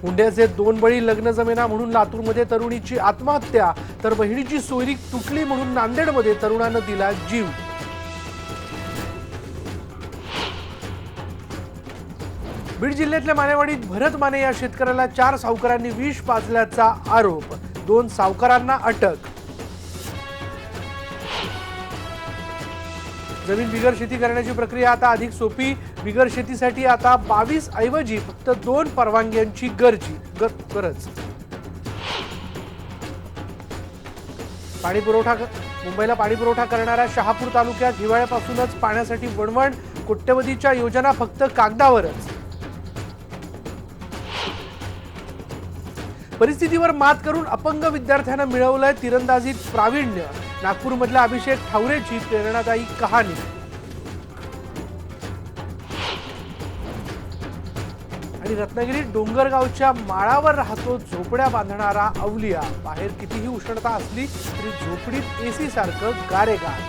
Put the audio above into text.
हुंड्याचे 2 बळी लग्न जमेना म्हणून लातूरमध्ये तरुणीची आत्महत्या, तर बहिणीची सोयरी तुटली म्हणून नांदेडमध्ये तरुणानं दिला जीव. बीड जिल्ह्यातल्या मानेवाडीत भरत माने या शेतकऱ्याला 4 सावकारांनी विष पाजल्याचा आरोप. 2 सावकारांना अटक. जमीन बिगर शेती करण्याची प्रक्रिया आता अधिक सोपी. बिगर शेतीसाठी आता 22 ऐवजी फक्त 2 परवानग्यांची गरज. मुंबईला पाणी पुरवठा करणाऱ्या शहापूर तालुक्यात हिवाळ्यापासूनच पाण्यासाठी वणवण. कोट्यवधीच्या योजना फक्त कागदावरच. परिस्थितीवर मात करून अपंग विद्यार्थ्यांना मिळवलंय तिरंदाजीत प्रावीण्य. नागपूरमधल्या अभिषेक ठावरेची प्रेरणादायी कहाणी. आणि रत्नागिरीत डोंगरगावच्या माळावर राहतो झोपड्या बांधणारा अवलिया. बाहेर कितीही उष्णता असली तरी झोपडीत एसी सारखं गारेगार.